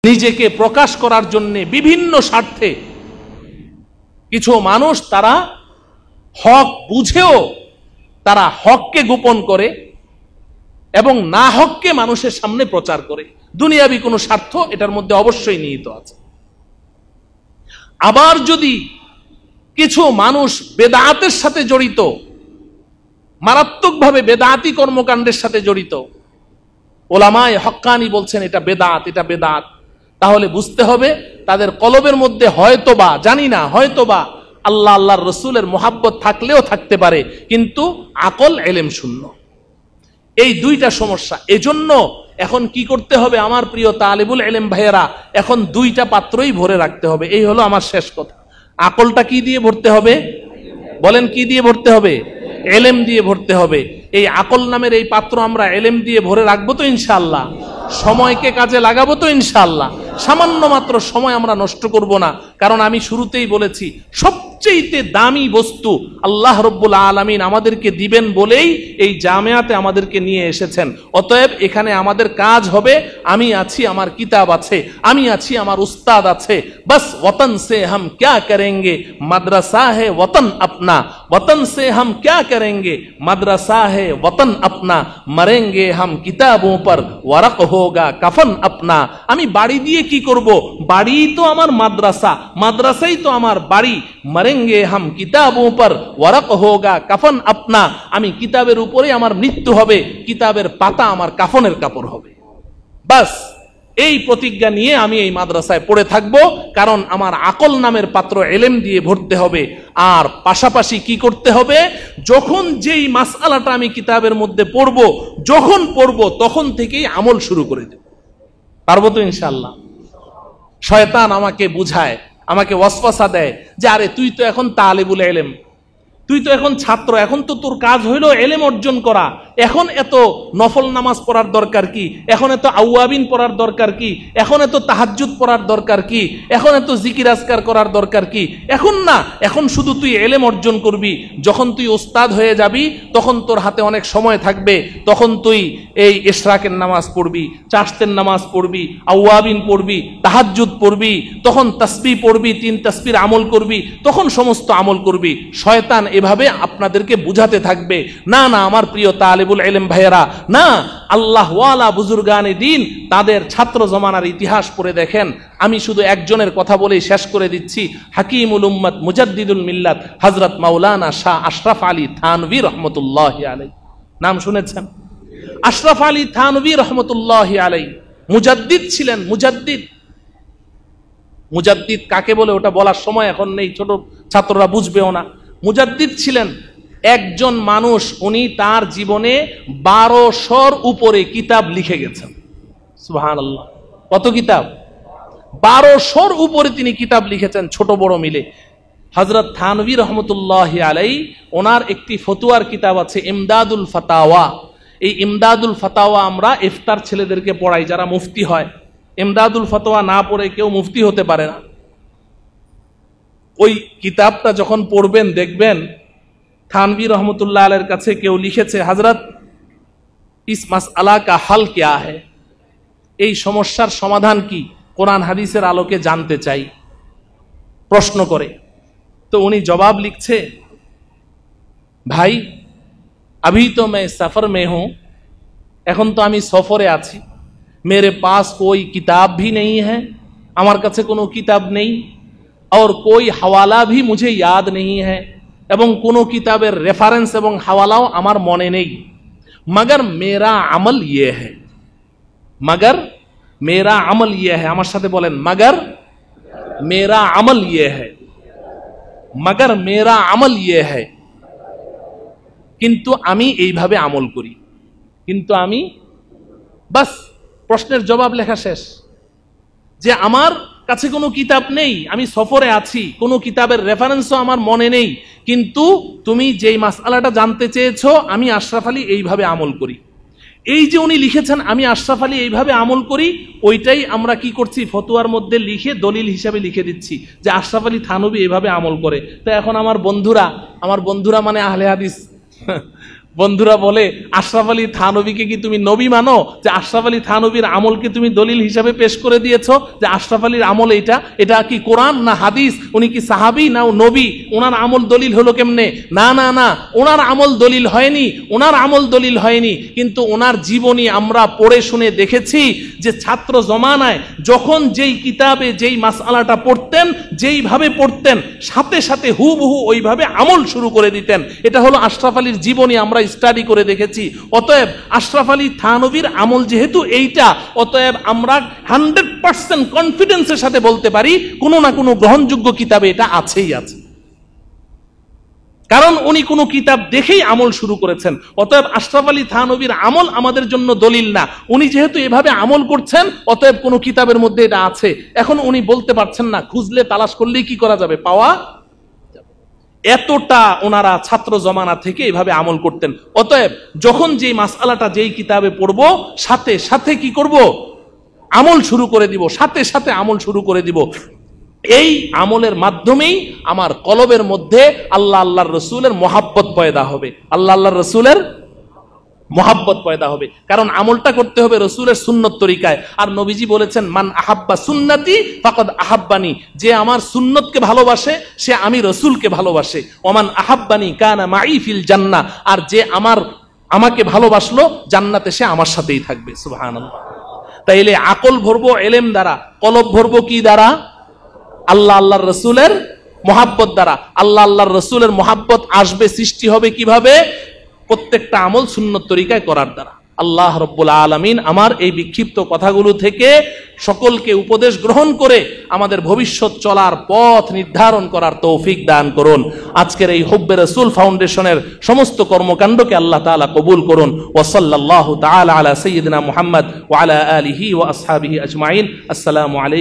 নিজেকে প্রকাশ করার জন্য বিভিন্ন স্বার্থে কিছু মানুষ তারা হক বুঝেও তারা হককে গোপন করে এবং না হককে মানুষের সামনে প্রচার করে। দুনিয়াবি কোনো স্বার্থ এটার মধ্যে অবশ্যই নিহিত আছে। আবার যদি কিছু মানুষ বেদাতের সাথে জড়িত, মারাত্মকভাবে বেদাতি কর্মকাণ্ডের সাথে জড়িত, ওলামায়ে হক্কানি বলছেন এটা বেদাত, এটা বেদাত, তাহলে বুঝতে হবে তাদের কলবের মধ্যে হয়তোবা, জানি না, হয়তোবা আল্লাহ আল্লাহর রসুলের মোহাব্বত থাকলেও থাকতে পারে, কিন্তু আকল এলেম শূন্য। এই দুইটা সমস্যা। এজন্য এখন কি করতে হবে আমার প্রিয় তালিবুল ইলম ভাইয়েরা, এখন দুইটা পাত্রই ভরে রাখতে হবে। এই হলো আমার শেষ কথা। আকলটা কি দিয়ে ভরতে হবে বলেন? কি দিয়ে ভরতে হবে? এলেম দিয়ে ভরতে হবে। এই আকল নামের এই পাত্র আমরা এলেম দিয়ে ভরে রাখবো তো ইনশাআল্লাহ? সময়কে কাজে লাগাবো তো ইনশাআল্লাহ? সামান্য মাত্র সময় আমরা নষ্ট করব না, কারণ আমি শুরুতেই বলেছি সবচেয়ে দামি বস্তু আল্লাহ রব্বুল আলামিন আমাদেরকে দিবেন বলেই এই জামিয়াতে আমাদেরকে নিয়ে এসেছেন। অতএব এখানে আমাদের কাজ হবে, আমি আছি, আমার কিতাব আছে, আমি আছি, আমার উস্তাদ আছে, বাস ওতন সে হাম ক্যা করেंगे, মাদ্রাসা है वतन अपना, वतन से हम क्या करेंगे, मदरसा है वतन अपना, मरेंगे हम किताबों पर, वरक होगा कफन अपना। আমি বাড়ি দিয়ে কি করব? বাড়ি তো আমার মাদ্রাসা, মাদ্রাসাই তো আমার বাড়ি। মরেঙ্গে হাম কিতাবোं पर, वरक होगा कफन अपना। আমি কিতাবের উপরে আমার মৃত্যু হবে, কিতাবের পাতা আমার কাফনের কাপড় হবে। বাস এই প্রতিজ্ঞা নিয়ে আমি এই মাদ্রাসায় পড়ে থাকব, কারণ আমার আকল নামের পাত্র এলেম দিয়ে ভরতে হবে। আর পাশাপাশি কি করতে হবে? যখন যেই মাসআলাটা আমি কিতাবের মধ্যে পড়ব, যখন পড়ব তখন থেকেই আমল শুরু করে দেব। পারবো তো ইনশাআল্লাহ? শয়তান আমাকে বুঝায়, আমাকে ওয়াসওয়াসা দেয় যে আরে তুই তো এখন তালিবুল ইলম, তুই তো এখন ছাত্র, এখন তো তোর কাজ হইলো এলেম অর্জন করা, এখন এত নফল নামাজ পড়ার দরকার কি, এখন এত আউয়াবিন পড়ার দরকার কি, এখন এত তাহাজ্জুদ পড়ার দরকার কি, এখন এত জিকির আজকার করার দরকার কি? এখন না, এখন শুধু তুই এলেম অর্জন করবি। যখন তুই ওস্তাদ হয়ে যাবি তখন তোর হাতে অনেক সময় থাকবে, তখন তুই এই ইশরাকের নামাজ পড়বি, চাশতের নামাজ পড়বি, আউয়াবিন পড়বি, তাহাজ্জুদ পড়বি, তখন তাসবিহ পড়বি, 3 তাসবির আমল করবি, তখন সমস্ত আমল করবি। শয়তান এভাবে আপনাদেরকে বুঝাতে থাকবে। না না আমার প্রিয় তালিবুল ইলম ভাইয়েরা, না, আল্লাহ ওয়ালা বুজুর্গানে দিন তাদের ছাত্র জমানার ইতিহাস পড়ে দেখেন। আমি শুধু একজনের কথা বলেই শেষ করে দিচ্ছি। হাকিমুল উম্মত মুজাদ্দিদুল মিল্লাত হযরত মাওলানা শাহ আশরাফ আলী থানভী রহমতুল্লাহি আলাইহি, নাম শুনেছেন? আশরাফ আলী থানভী রহমতুল্লাহি আলাইহি মুজাদ্দিদ ছিলেন। মুজাদ্দিদ, মুজাদ্দিদ কাকে বলে ওটা বলার সময় এখন নেই, ছোট ছাত্ররা বুঝবেও না। মুজাদ্দিদ ছিলেন একজন মানুষ, উনি তার জীবনে 1200-র উপরে কিতাব লিখে গেছেন। সুবহানাল্লাহ, কত কিতাব? 1200-র উপরে তিনি কিতাব লিখেছেন, ছোট বড় মিলে। হযরত থানভী রহমতুল্লাহি আলাইহি ওনার একটি ফতোয়ার কিতাব আছে ইমদাদুল ফাতাওয়া। এই ইমদাদুল ফাতাওয়া আমরা ইফতার ছেলেদেরকে পড়াই, যারা মুফতি হয়। ইমদাদুল ফাতাওয়া না পড়ে কেউ মুফতি হতে পারে না। ওই কিতাবটা যখন পড়বেন দেখবেন থানভী রহমতুল্লাহ আলাইহির কাছে কেউ লিখেছে, হযরত ইস মাসআলা কা হাল কিয়া है, এই সমস্যার সমাধান কি, কোরআন হাদিসের আলোকে জানতে চাই, প্রশ্ন করে। তো উনি জবাব লিখছে, ভাই अभी तो मैं सफर में हूं, এখন তো আমি সফরে আছি, मेरे पास कोई किताब भी नहीं है, আমার কাছে কোনো কিতাব নেই, और कोई हवाला भी मुझे याद नहीं है, এবং কোনো কিতাবের রেফারেন্স এবং হাওয়ালাও আমার মনে নেই। मगर मेरा अमल ये है, मगर मेरा अमल ये है, আমার সাথে বলেন, मगर मेरा अमल ये है, मगर मेरा अमल ये है, কিন্তু আমি এইভাবে আমল করি, কিন্তু আমি, বাস প্রশ্নের জবাব লেখা শেষ। যে আমার কাছে কোনো কিতাব নেই, আমি সফরে আছি, কোনো কিতাবের রেফারেন্সও আমার মনে নেই, কিন্তু তুমি যেই মাসআলাটা জানতে চেয়েছো আমি আশরাফ আলী এইভাবে আমল করি। এই যে উনি লিখেছেন আমি আশরাফ আলী এইভাবে আমল করি, ওইটাই আমরা কি করছি, ফতোয়ার মধ্যে লিখে দলিল হিসাবে লিখে দিচ্ছি যে আশরাফ আলী থানভী এইভাবে আমল করে। তো এখন আমার বন্ধুরা মানে আহলে হাদিস, বন্ধুরা বলে, আশরাফ আলী থানভীকে কি তুমি নবী মানো, যে আশরাফ আলী থানভীর আমলকে তুমি দলিল হিসাবে পেশ করে দিয়েছো যে আশরাফ আলীর আমল এটা কি কোরআন না হাদিস, উনি কি সাহাবী না নবী, ওনার আমল দলিল হলো কেমনে? না না না, ওনার আমল দলিল হয়নি, ওনার আমল দলিল হয়নি, কিন্তু ওনার জীবনী আমরা পড়ে শুনে দেখেছি যে ছাত্র জমানায় যখন যেই কিতাবে যেই মাসআলাটা পড়তেন, যেইভাবে পড়তেন, সাথে সাথে হুবহু ওইভাবে আমল শুরু করে দিতেন। এটা হলো আশরাফ আলীর জীবনী, আমরা স্টাডি করে দেখেছি। অতএব আশরাফ আলী থানভীর আমল যেহেতু এইটা, অতএব আমরা 100% কনফিডেন্সের সাথে বলতে পারি কোনো না কোনো গ্রহণযোগ্য কিতাবে এটা আছেই আছে, কারণ উনি কোনো কিতাব দেখেই আমল শুরু করেছেন। অতএব আশরাফ আলী থানভীর আমল আমাদের জন্য দলিল না, উনি যেহেতু এভাবে আমল করছেন অতএব কোনো কিতাবের মধ্যে এটা আছে। এখন উনি বলতে পারছেন না, খুঁজলে তালাশ করলেই কি করা যাবে, পাওয়া। এতটা ওনারা ছাত্র জমানা থেকে এভাবে আমল করতেন। অতএব যখন যেই মাসআলাটা যেই কিতাবে পড়বো, সাথে সাথে কি করব, আমল শুরু করে দিব, সাথে সাথে আমল শুরু করে দিব। এই আমলের মাধ্যমেই আমার কলবের মধ্যে আল্লাহ আল্লাহর রসুলের মহাব্বত পয়দা হবে, আল্লাহ আল্লাহর রসুলের মহাব্বত পয়দা হবে। কারণ আমলটা করতে হবে রসুলের সুন্নত তরিকায়। আর নবীজি বলেছেন, মান আহাব্বা সুন্নতি ফাকাদ আহাব্বানি, যে আমার সুন্নতকে ভালোবাসে সে আমি রসুলকে ভালোবাসে। ওমান আহাব্বানি কানা মাই ফিল জান্নাহ, আর যে আমাকে ভালোবাসলো জান্নাতে সে আমার সাথেই থাকবে। সুবহানাল্লাহ। তাইলে আকল ভরবো এলেম দ্বারা, কলব ভরবো কি দ্বারা? আল্লাহ আল্লাহর রসুলের মহাব্বত দ্বারা। আল্লাহ আল্লাহর রসুলের মহাব্বত আসবে, সৃষ্টি হবে কিভাবে? প্রত্যেকটা আমল সুন্নত তরিকায় করার দ্বারা। আল্লাহ রব্বুল আলামিন আমার এই বিক্ষিপ্ত কথাগুলো থেকে সকলকে উপদেশ গ্রহণ করে আমাদের ভবিষ্যৎ চলার পথ নির্ধারণ করার তৌফিক দান করুন। আজকের এই হুব্বে রাসূল ফাউন্ডেশনের সমস্ত কর্মকাণ্ডকে আল্লাহ তাআলা কবুল করুন। ওয়া সাল্লাল্লাহু তাআলা আলা সাইয়্যিদিনা মুহাম্মদ ওয়া আলা আলিহি ওয়া আসহাবিহি আজমাইন। আসসালামু আলাইকুম।